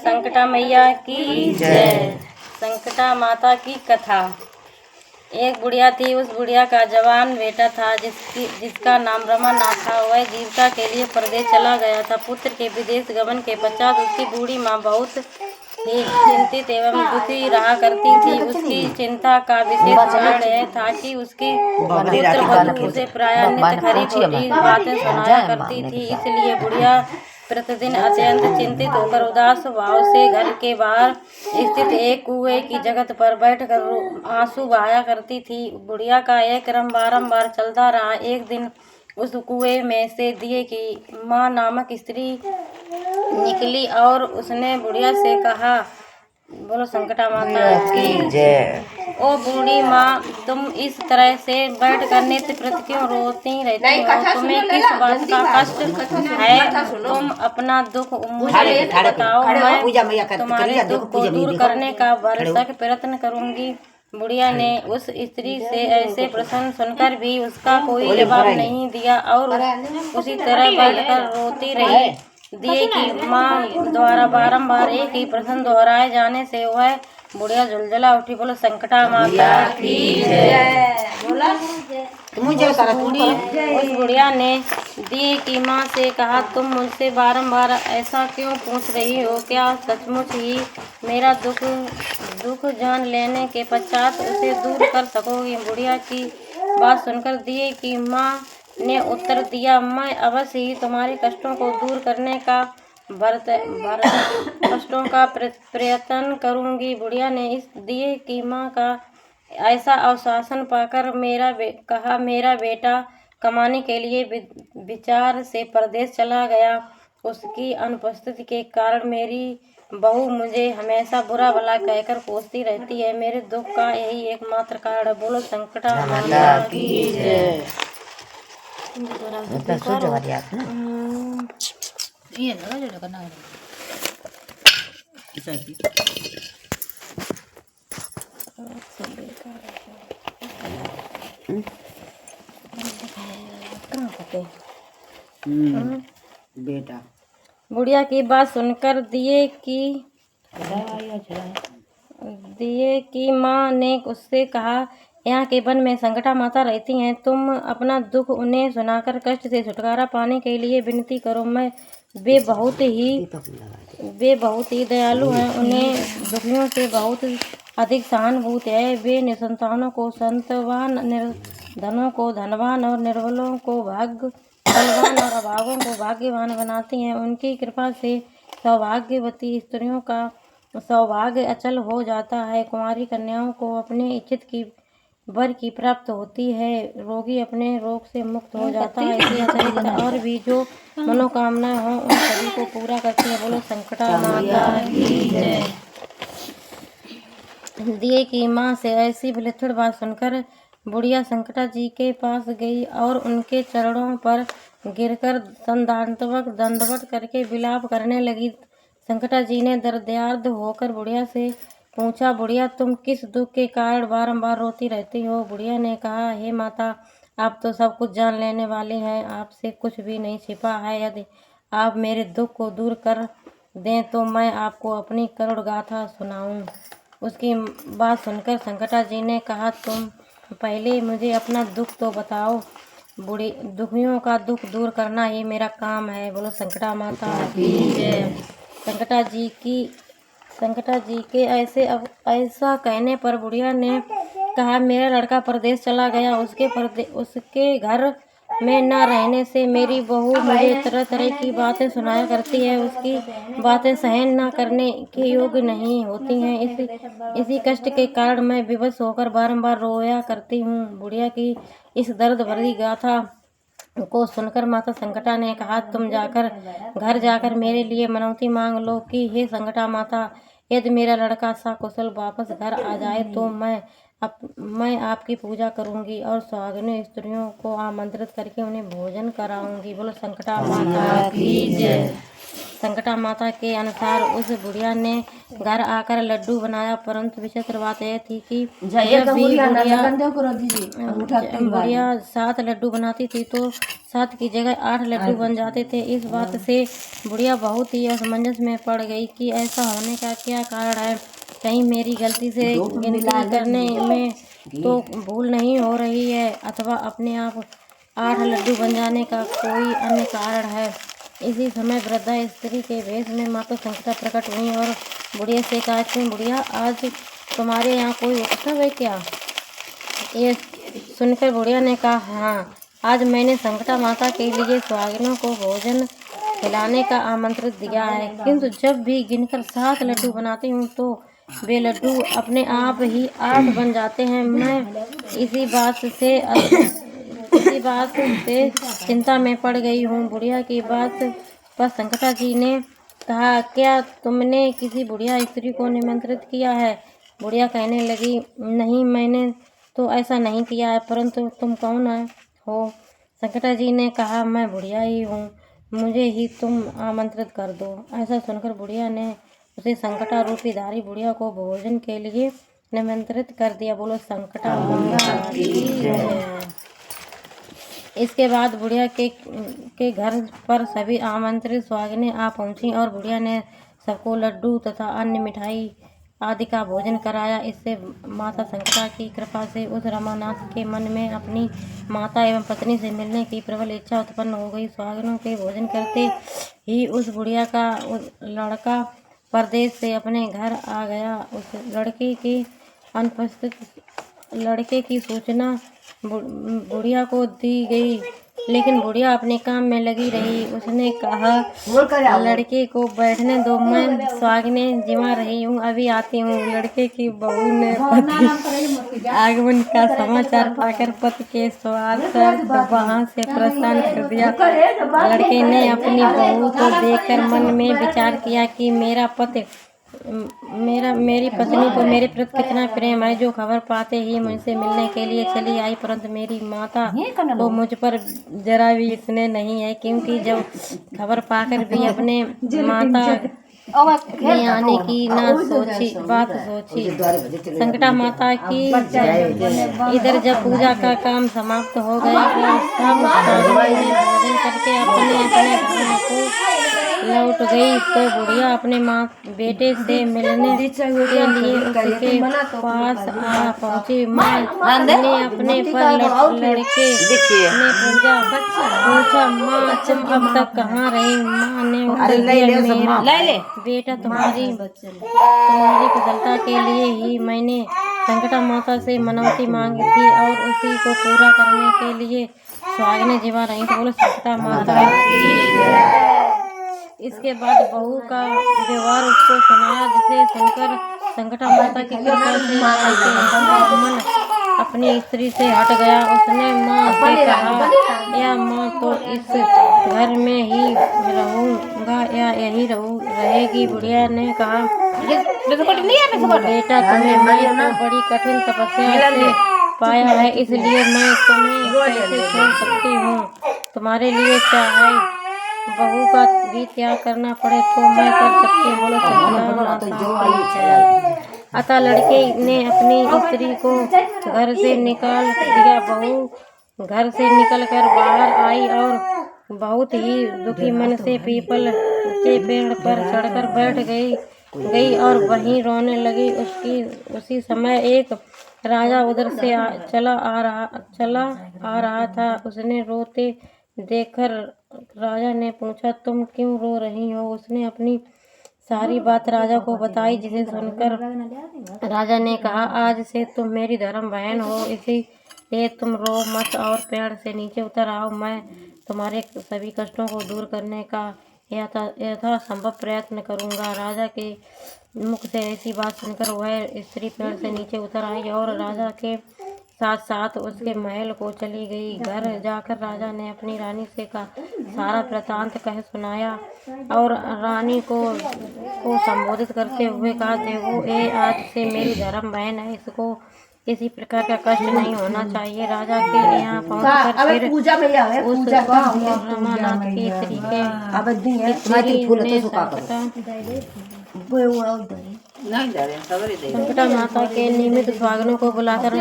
संकटा मैया की जय। संकटा माता की कथा। एक बुढ़िया थी। उस बुढ़िया का जवान बेटा था जिसका नाम रमानाथ था। वह जीविका के लिए परदेश चला गया था। पुत्र के विदेश गमन के पश्चात उसकी बूढ़ी माँ बहुत ही चिंतित एवं दुखी रहा करती थी। उसकी चिंता का विशेष कारण यह था कि उसकी पुत्र वधू उसे प्रायः नित्य खरी खोटी बातें सुनाया करती थी। इसलिए बुढ़िया प्रतिदिन अत्यंत चिंतित होकर उदास भाव से घर के बाहर स्थित एक कुएं की जगह पर बैठकर आंसू बहाया करती थी। बुढ़िया का यह क्रम बारंबार चलता रहा। एक दिन उस कुएं में से दिए की माँ नामक स्त्री निकली और उसने बुढ़िया से कहा, बोलो संकटा माता की जय। ओ बूढ़ी माँ, तुम इस तरह से बैठकर नित्य प्रति क्यों रोती रहती हो? तुम्हें किस बात का कष्ट है? तुम अपना दुख मुझे बताओ, मैं तुम्हारे दुख को दूर करने का भरसक प्रयत्न करूंगी। बुढ़िया ने उस स्त्री से ऐसे प्रश्न सुनकर भी उसका कोई जवाब नहीं दिया और उसी तरह बैठकर रोती रही। दिए की माँ द्वारा बारंबार एक ही प्रश्न दोहराए जाने से वह बुढ़िया झुलझुला उठी। बोलो संकटा माता की जय। उस बुढ़िया ने दिए की माँ से कहा, तुम मुझसे बारंबार ऐसा क्यों पूछ रही हो? क्या सचमुच ही मेरा दुख जान लेने के पश्चात उसे दूर कर सकोगी? बुढ़िया की बात सुनकर दिए की माँ ने उत्तर दिया, मैं अवश्य ही तुम्हारे कष्टों को दूर करने का प्रयत्न करूंगी। बुढ़िया ने इस दिए की माँ का ऐसा आश्वासन पाकर मेरा बेटा कमाने के लिए विचार से परदेश चला गया। उसकी अनुपस्थिति के कारण मेरी बहू मुझे हमेशा बुरा भला कहकर कोसती रहती है। मेरे दुख का यही एकमात्र कारण है। बोलो संकटा माता की जय। बेटा बुढ़िया की बात सुनकर दिए की माँ ने उससे कहा, यहाँ के वन में संकटा माता रहती हैं। तुम अपना दुख उन्हें सुनाकर कष्ट से छुटकारा पाने के लिए विनती करो। वे बहुत ही दयालु हैं। उन्हें दुखियों से बहुत अधिक सहानुभूति है। वे निसंतानों को संतवान, निर्धनों को धनवान और निर्बलों को बलवान और अभागों को भाग्यवान बनाती हैं। उनकी कृपा से सौभाग्यवती स्त्रियों का सौभाग्य अचल हो जाता है। कुंवारी कन्याओं को अपने इच्छित की वर की प्राप्त होती है। रोगी अपने रोग से मुक्त हो जाता है। इसके अतिरिक्त और भी जो मनोकामनाएं हों उन सभी को पूरा करती है। बोलो संकटा माता की जय। दिए की माँ से ऐसी विलक्षण बात सुनकर बुढ़िया संकटा जी के पास गई और उनके चरणों पर गिरकर दंडवत करके विलाप करने लगी। संकटा जी ने दर्दयार्द होकर बुढ़िया से पूछा, बुढ़िया तुम किस दुख के कारण बारंबार रोती रहती हो? बुढ़िया ने कहा, हे माता, आप तो सब कुछ जान लेने वाली हैं। आपसे कुछ भी नहीं छिपा है। यदि आप मेरे दुख को दूर कर दें तो मैं आपको अपनी करुण गाथा सुनाऊं। उसकी बात सुनकर संकटा जी ने कहा, तुम पहले मुझे अपना दुख तो बताओ। दुखियों का दुख दूर करना ये मेरा काम है। बोलो संकटा माता की जय। संकटा जी के ऐसा कहने पर बुढ़िया ने कहा, मेरा लड़का परदेश चला गया। उसके घर में न रहने से मेरी बहू मुझे तरह तरह की बातें सुनाया करती है। उसकी बातें सहन न करने के योग्य नहीं होती हैं। इसी कष्ट के कारण मैं विवश होकर बारंबार रोया करती हूँ। बुढ़िया की इस दर्द भरी गाथा को सुनकर माता संकटा ने कहा, तुम घर जाकर मेरे लिए मनौती मांग लो कि हे संकटा माता, यदि मेरा लड़का सकुशल वापस घर आ जाए तो मैं मैं आपकी पूजा करूंगी और सुहागिन स्त्रियों को आमंत्रित करके उन्हें भोजन कराऊंगी। बोलो संकटा माता की जय। संकटा माता के अनुसार उस बुढ़िया ने घर आकर लड्डू बनाया, परंतु विचित्र बात यह थी कि जब भी बुढ़िया 7 लड्डू बनाती थी तो 7 की जगह 8 लड्डू बन जाते थे। इस बात से बुढ़िया बहुत ही असमंजस में पड़ गई कि ऐसा होने का क्या कारण है। कहीं मेरी गलती से गिनती करने में तो भूल नहीं हो रही है, अथवा अपने आप 8 लड्डू बन जाने का कोई अन्य कारण है। इसी समय वृद्धा स्त्री के वेश में माता संकटा प्रकट हुई और बुढ़िया से कहा, क्यों बुढ़िया, आज तुम्हारे यहाँ कोई उत्सव है क्या? ये सुनकर बुढ़िया ने कहा, हाँ, आज मैंने संकटा माता के लिए सुहागिनों को भोजन खिलाने का आमंत्रित दिया है, किंतु जब भी गिनकर 7 लड्डू बनाती हूँ तो वे लड्डू अपने आप ही 8 बन जाते हैं। मैं इसी बात से चिंता में पड़ गई हूँ। बुढ़िया की बात पर संकटा जी ने कहा, क्या तुमने किसी बुढ़िया स्त्री को निमंत्रित किया है? बुढ़िया कहने लगी, नहीं, मैंने तो ऐसा नहीं किया है, परंतु तुम कौन हो? संकटा जी ने कहा, मैं बुढ़िया ही हूँ, मुझे ही तुम आमंत्रित कर दो। ऐसा सुनकर बुढ़िया ने उसे संकटा रूपी धारी बुढ़िया को भोजन के लिए निमंत्रित कर दिया। बोलो संकटा माता की जय। इसके बाद बुढ़िया के घर पर सभी आमंत्रित सुहागिनें आ पहुंची और बुढ़िया ने सबको लड्डू तथा अन्य मिठाई आदि का भोजन कराया। इससे माता संकटा की कृपा से उस रमानाथ के मन में अपनी माता एवं पत्नी से मिलने की प्रबल इच्छा उत्पन्न हो गई। सुहागिनों के भोजन करते ही उस बुढ़िया का लड़का परदेश से अपने घर आ गया। उस लड़के की अनुपस्थित लड़के की सूचना बुढ़िया को दी गई, लेकिन बुढ़िया अपने काम में लगी रही। उसने कहा, लड़के को बैठने दो, मैं सुहागिनें जिमा रही हूँ, अभी आती हूँ। लड़के की बहू ने पति आगमन का समाचार पाकर पति के स्वागत वहां से प्रस्थान कर दिया। लड़के ने अपनी बहू को देखकर मन में विचार किया कि मेरी पत्नी को मेरे प्रति कितना प्रेम है, जो खबर पाते ही मुझसे मिलने के लिए चली आई, परंतु मेरी माता को मुझ पर जरा भी स्नेह नहीं है, क्योंकि जब खबर पाकर भी अपने माता ने आने की बात सोची। संकटा माता की इधर जब पूजा का काम समाप्त हो गया और सब भोजन करके अपने घरों को लौट गई तो बुढ़िया अपने बेटे से मिलने के लिए उसके पास आ पहुंची। माँ ने अपने पर लड़के ने पूछा, माँ तुम अब तक कहाँ रही? माँ ने उत्तर दिया, मेरा बेटा तुम्हारी कुशलता के लिए ही मैंने संकटा माता से मनौती मांगी थी और उसी को पूरा करने के लिए सुहागिनें जिमा रही। तो बोलो संकटा माता। इसके बाद बहू का व्यवहार उसको सुनाया, जिसे सुनकर संकटा माता की कृपा से मन अपनी स्त्री से हट गया। उसने माँ से कहा, या माँ तो इस घर में ही रहूंगा या यही रहेगी? बुढ़िया ने कहा, बेटा तुम्हें मैं तो बड़ी कठिन तपस्या से पाया है, इसलिए मैं तुम्हें कैसे छोड़ सकती हूँ। तुम्हारे लिए चाहे बहू का भी त्याग करना पड़े तो मैं कर सकती हूँ। बोलो अतः लड़के ने अपनी स्त्री को घर से निकाल दिया। बहू घर से निकलकर बाहर आई और बहुत ही दुखी मन से पीपल के पेड़ पर चढ़कर बैठ गई और वहीं रोने लगी। उसी समय एक राजा उधर से चला आ रहा था। उसने रोते देखकर राजा ने पूछा, तुम क्यों रो रही हो? उसने अपनी सारी बात राजा को बताई, जिसे सुनकर राजा ने कहा, आज से तुम मेरी धर्म बहन हो, इसलिए तुम रो मत और पेड़ से नीचे उतर आओ। मैं तुम्हारे सभी कष्टों को दूर करने का यथासंभव प्रयत्न करूंगा। राजा के मुख से ऐसी बात सुनकर वह स्त्री पेड़ से नीचे उतर आई और राजा के साथ साथ उसके महल को चली गई। घर जाकर राजा ने अपनी रानी से सारा वृतांत कह सुनाया और रानी को संबोधित करते हुए कहा, देखो, ये आज से मेरी धर्म बहन है, इसको किसी प्रकार का कष्ट नहीं होना चाहिए। राजा के यहाँ पहुंचकर फिर उस रमानाथ की संकटा माता के निमित्त सुहागनों को बुलाकर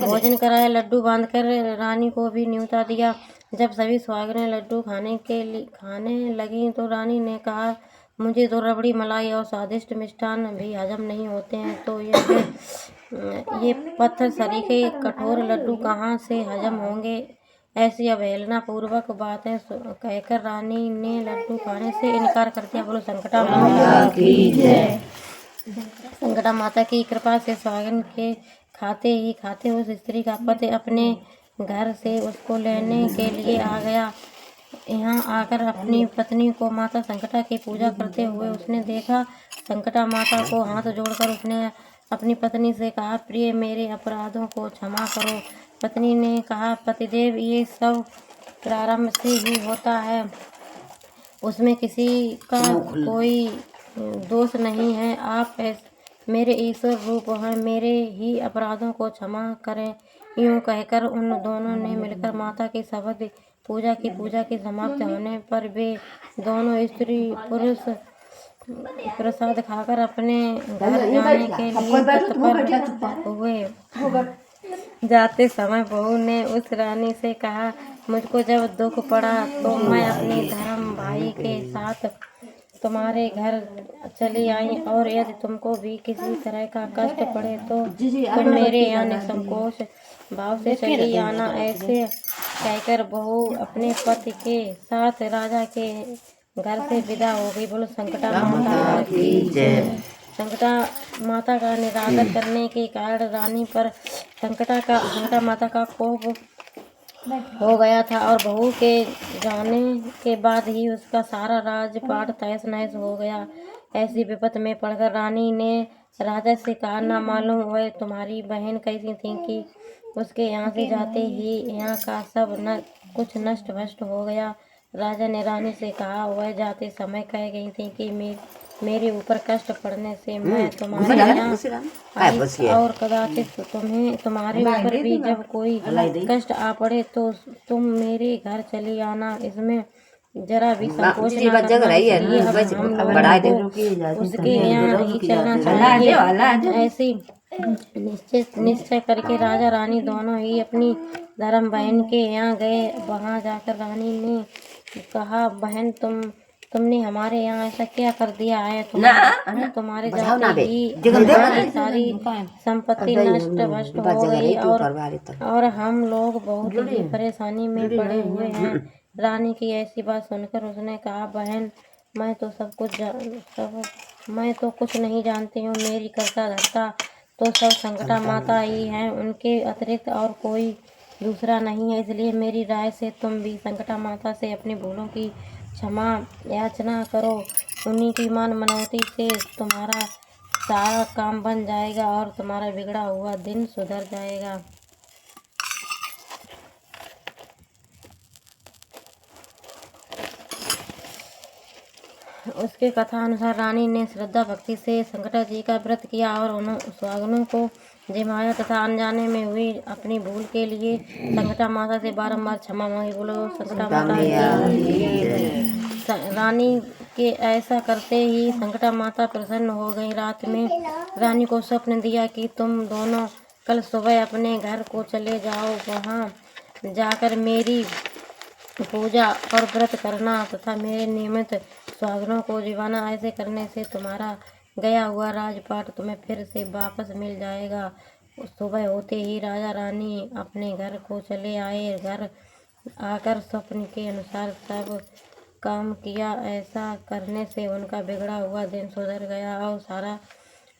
भोजन कराया, लड्डू बांधकर रानी को भी न्योता दिया। जब सभी सुहागनें लड्डू खाने लगी तो रानी ने कहा, मुझे तो रबड़ी मलाई और स्वादिष्ट मिष्ठान भी हजम नहीं होते हैं, तो ये पत्थर सरीखे कठोर लड्डू कहाँ से हजम होंगे। ऐसी अवहेलना पूर्वक बातें कहकर रानी ने लड्डू खाने से इनकार कर दिया। बोलो संकटा माता की जय। संकटा माता की कृपा से सुहागन के खाते उस स्त्री का पति अपने घर से उसको लेने के लिए आ गया। यहाँ आकर अपनी पत्नी को माता संकटा की पूजा करते हुए उसने देखा। संकटा माता को हाथ जोड़कर उसने अपनी पत्नी से कहा, प्रिय मेरे अपराधों को क्षमा करो। पत्नी ने कहा, पतिदेव ये सब प्रारंभ से ही होता है, उसमें किसी का कोई दोष नहीं है। आप मेरे ईश्वर रूप हैं, मेरे ही अपराधों को क्षमा करें। यूँ कहकर उन दोनों ने मिलकर माता की शपथ पूजा की समाप्त होने पर वे दोनों स्त्री पुरुष प्रसाद खाकर अपने घर जाने के लिए तत्पर हुए। जाते समय बहू ने उस रानी से कहा, मुझको जब दुख पड़ा तो मैं अपने धर्म भाई के साथ तुम्हारे घर चली आई, और यदि तुमको भी किसी तरह का कष्ट पड़े तो तुम मेरे यहाँ निसंकोच भाव से चली आना। ऐसे कहकर बहू अपने पति के साथ राजा के घर से विदा हो गई। बोलो संकटा माता की जय। संकटा माता का निरादर करने के कारण रानी पर संकटा माता का कोप हो गया था, और बहू के जाने के बाद ही उसका सारा राजपाट तहस नहस हो गया। ऐसी विपत में पड़कर रानी ने राजा से कहा, ना मालूम वह तुम्हारी बहन कैसी थी कि उसके यहाँ से जाते ही यहाँ का सब कुछ नष्ट भ्रष्ट हो गया। राजा ने रानी से कहा, वह जाते समय कह गई थी कि मेरे ऊपर कष्ट पड़ने से मैं तुम्हारे यहाँ आई, और कदाचित तुम्हारे ऊपर भी जब कोई कष्ट आ पड़े तो तुम मेरे घर चली आना। इसमें जरा भी संकोच ना करना। इसलिए अब हम लोगों को उसके यहाँ नहीं चलना चाहिए। ऐसी निश्चय करके राजा रानी दोनों ही अपनी धर्म बहन के यहाँ गए। वहाँ जाकर रानी ने कहा, बहन तुमने हमारे यहाँ ऐसा क्या कर दिया है? तुम्हारे जाते ही हमारी सारी संपत्ति नष्ट भ्रष्ट हो गई, और हम लोग बहुत ही परेशानी में पड़े हुए हैं। रानी की ऐसी बात सुनकर उसने कहा, बहन मैं तो कुछ नहीं जानती हूँ। मेरी कर्ता धर्ता तो सब संकटा माता ही हैं, उनके अतिरिक्त और कोई दूसरा नहीं है। इसलिए मेरी राय से तुम भी संकटा माता से अपनी भूलों की क्षमा याचना करो। उन्हीं की मान मनौती से तुम्हारा सारा काम बन जाएगा और तुम्हारा बिगड़ा हुआ दिन सुधर जाएगा। उसके कथा अनुसार रानी ने श्रद्धा भक्ति से संकटा जी का व्रत किया और उन सुहागनों को जिमाया तथा अनजाने में हुई अपनी भूल के लिए संकटा माता से बारंबार क्षमा मांगी। बोलो संकटा माता की। रानी के ऐसा करते ही संकटा माता प्रसन्न हो गई। रात में रानी को स्वप्न दिया कि तुम दोनों कल सुबह अपने घर को चले जाओ, वहाँ जाकर मेरी पूजा और व्रत करना तथा मेरे नियमित सुहागनों को जीवाना। ऐसे करने से तुम्हारा गया हुआ राजपाट तुम्हें फिर से वापस मिल जाएगा। सुबह होते ही राजा रानी अपने घर को चले आए। घर आकर स्वप्न के अनुसार सब काम किया। ऐसा करने से उनका बिगड़ा हुआ दिन सुधर गया और सारा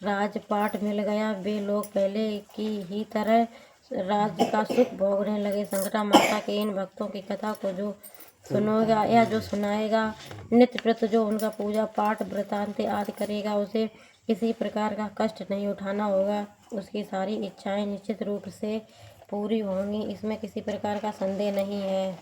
राजपाट मिल गया। वे लोग पहले की ही तरह राज्य का सुख भोगने लगे। संकटा माता के इन भक्तों की कथा को जो सुनेगा या जो सुनाएगा, नित्य प्रति जो उनका पूजा पाठ व्रतांत आदि करेगा, उसे किसी प्रकार का कष्ट नहीं उठाना होगा। उसकी सारी इच्छाएं निश्चित रूप से पूरी होंगी, इसमें किसी प्रकार का संदेह नहीं है।